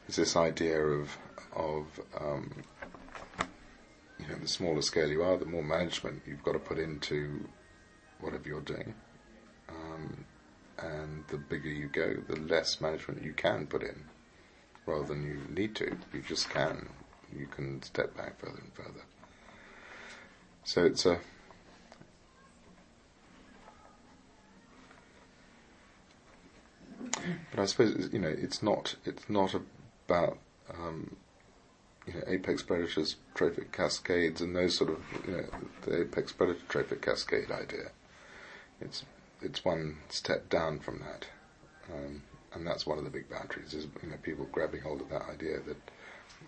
is this idea of the smaller scale you are, the more management you've got to put into whatever you're doing, and the bigger you go, the less management you can put in, rather than you need to. You just can. You can step back further and further. So it's a but I suppose it's not about apex predators, trophic cascades, and those sort of the apex predator trophic cascade idea. It's one step down from that, and that's one of the big boundaries. Is people grabbing hold of that idea that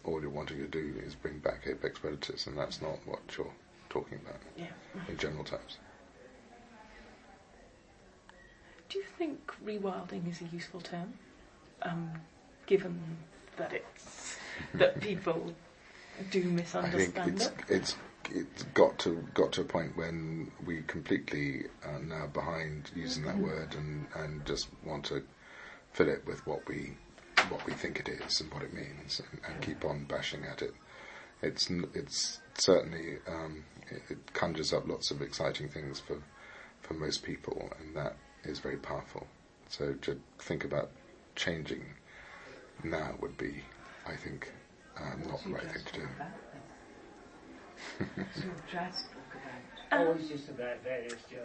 all you're wanting to do is bring back apex predators, and that's not what you're talking about in general terms. Do you think rewilding is a useful term, given that that people do misunderstand it? I think it's got to a point when we completely are now behind using that word and just want to fill it with what we think it is and what it means, and keep on bashing at it. It's certainly it conjures up lots of exciting things for most people, and that is very powerful. So to think about changing now would be, I think, not the right thing to do.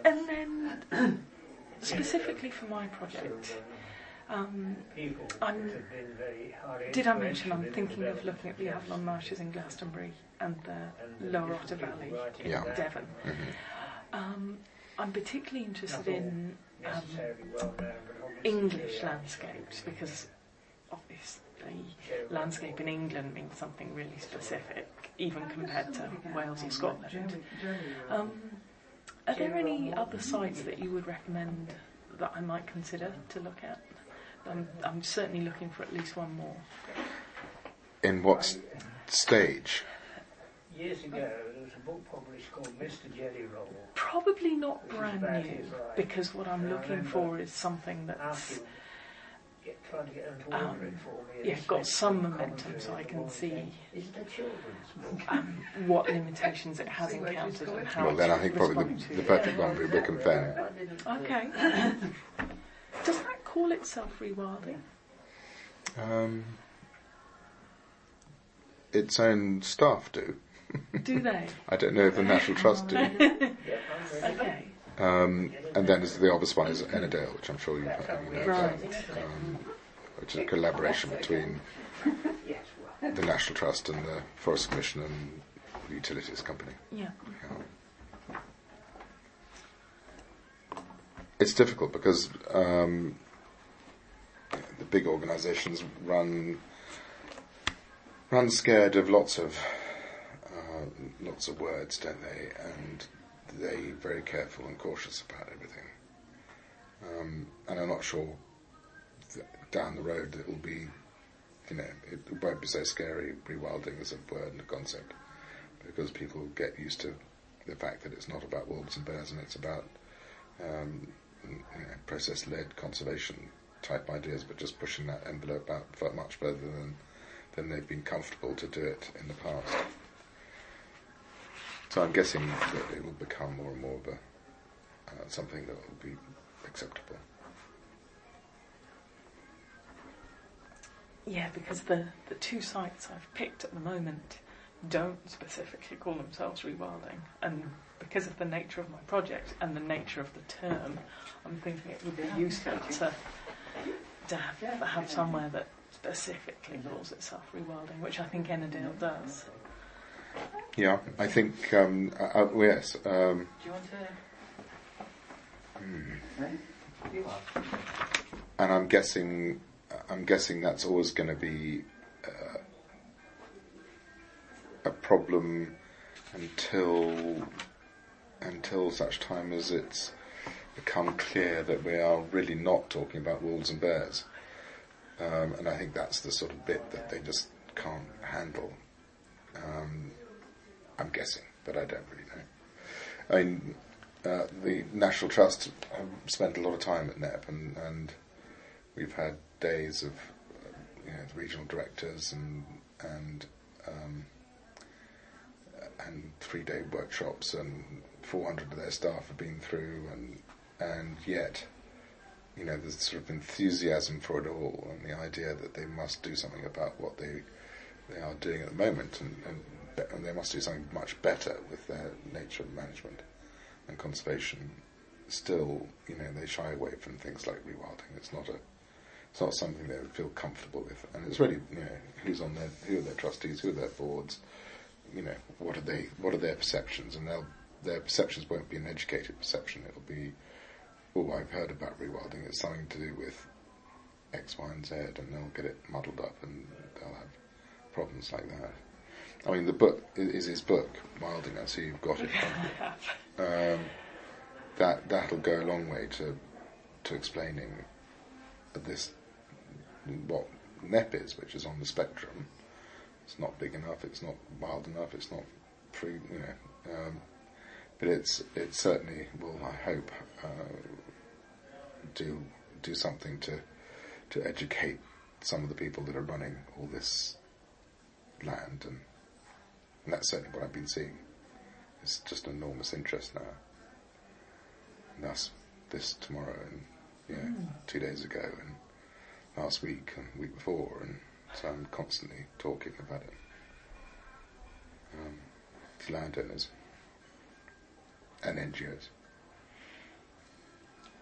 And then, specifically for my project, did I mention I'm thinking of looking at the Avalon Marshes in Glastonbury and the Lower Otter Valley in Devon. Mm-hmm. I'm particularly interested in English landscapes, because obviously landscape in England means something really specific, even compared to Wales or Scotland. Are there any other sites that you would recommend that I might consider to look at? I'm certainly looking for at least one more. In what stage? Years ago, there was a book published called Mr. Jelly Roll. Probably not brand new, because what I'm looking for is something that's got some momentum, so I can see what limitations it has encountered and how. Well, then I think probably the perfect one would be Wick and Fen. Okay. Does that call itself rewilding? Its own staff do. Do they? I don't know if the National Trust do. Okay. And then the obvious one is Ennerdale, which I'm sure you know about, which is a collaboration between the National Trust and the Forest Commission and the Utilities Company. Yeah. It's difficult because the big organisations run scared of lots of words, don't they? And they're very careful and cautious about everything. And I'm not sure that down the road it will be, it won't be so scary, rewilding as a word and a concept, because people get used to the fact that it's not about wolves and bears, and it's about process-led conservation type ideas, but just pushing that envelope out much further than they've been comfortable to do it in the past. So I'm guessing that it will become more and more of something that will be acceptable. Yeah, because the two sites I've picked at the moment don't specifically call themselves rewilding, and because of the nature of my project and the nature of the term, I'm thinking it would be useful to have somewhere that specifically calls itself rewilding, which I think Ennerdale does. Yeah, I think yes. Do you want to? And I'm guessing that's always going to be a problem until such time as it's become clear that we are really not talking about wolves and bears. And I think that's the sort of bit that they just can't handle. I'm guessing, but I don't really know. I mean, the National Trust have spent a lot of time at NEP, and we've had days of the regional directors and 3-day workshops, and 400 of their staff have been through, and yet, there's sort of enthusiasm for it all, and the idea that they must do something about what they are doing at the moment, and they must do something much better with their nature management and conservation. Still, they shy away from things like rewilding. It's not something they would feel comfortable with, and it's really, who are their trustees, who are their boards, what are their perceptions, and their perceptions won't be an educated perception. It'll be, I've heard about rewilding. It's something to do with X, Y, and Z, and they'll get it muddled up, and they'll have problems like that. I mean, the book is his book, Wilding. I see you've got it. That'll go a long way to explaining this, what NEP is, which is on the spectrum. It's not big enough. It's not wild enough. It's not free. But it certainly will, I hope, do something to educate some of the people that are running all this land, and that's certainly what I've been seeing. It's just an enormous interest now. And thus, this tomorrow, and 2 days ago, and last week, and the week before, and so I'm constantly talking about it to landowners and NGOs.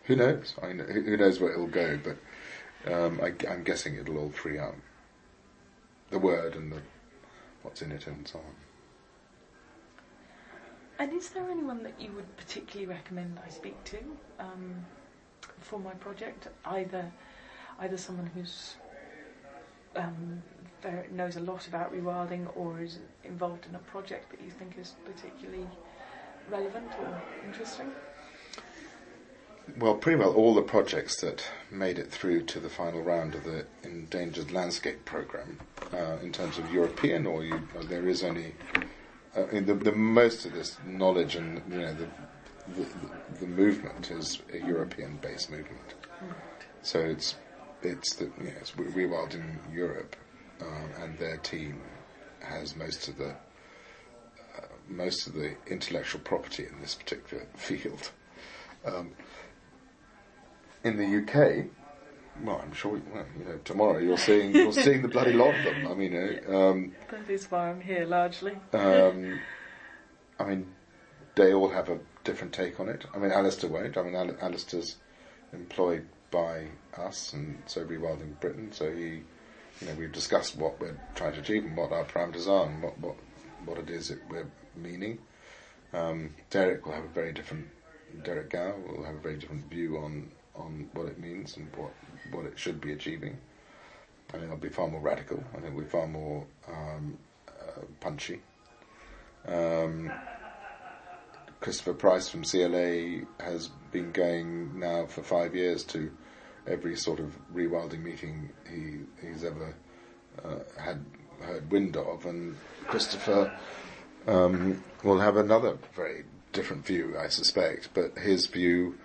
Who knows? I mean, who knows where it'll go? But I'm guessing it'll all free up the word and what's in it and so on. And is there anyone that you would particularly recommend I speak to for my project? Either someone who's knows a lot about rewilding, or is involved in a project that you think is particularly relevant or interesting? Well, pretty well all the projects that made it through to the final round of the Endangered Landscape Programme, in terms of European, or there is only the most of this knowledge and the movement is a European-based movement. So it's Rewilding Europe, and their team has most of the intellectual property in this particular field. In the UK, well, I'm sure tomorrow you're seeing the bloody lot of them. I mean, that is why I'm here largely. I mean, they all have a different take on it. I mean, Alistair won't. I mean, Alistair's employed by us, and so Rewilding Britain. So we've discussed what we're trying to achieve and what our parameters are, and what it is that we're meaning. Derek Gow will have a very different view on what it means and what it should be achieving. I think it'll be far more radical. I think it'll be far more punchy. Christopher Price from CLA has been going now for 5 years to every sort of rewilding meeting he's ever had heard wind of, and Christopher will have another very different view, I suspect. But his view,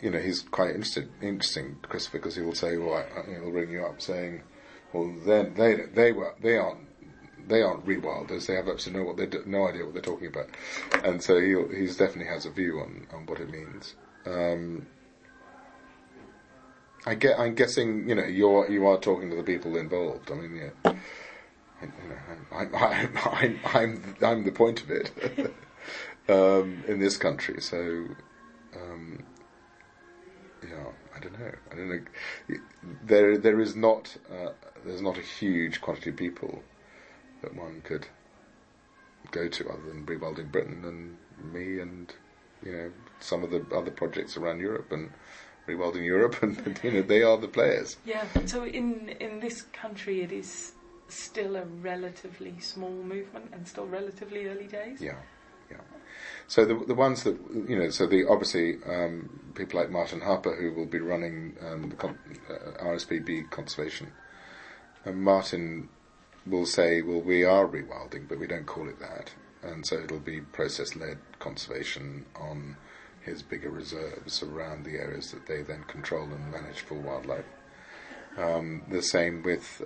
he's quite interesting, Christopher, because he will say, he'll ring you up saying, well, then they aren't rewilders. They have absolutely no idea what they're talking about, and so he definitely has a view on what it means. I'm guessing you are talking to the people involved. I mean, I'm the point of it in this country. So I don't know. There is not there's not a huge quantity of people that one could go to other than Rewilding Britain and me and some of the other projects around Europe and Rewilding Europe, and they are the players. Yeah. So in this country, it is still a relatively small movement and still relatively early days. Yeah. So the ones that obviously people like Martin Harper, who will be running RSPB conservation, and Martin will say, well, we are rewilding, but we don't call it that, and so it'll be process-led conservation on his bigger reserves around the areas that they then control and manage for wildlife. The same with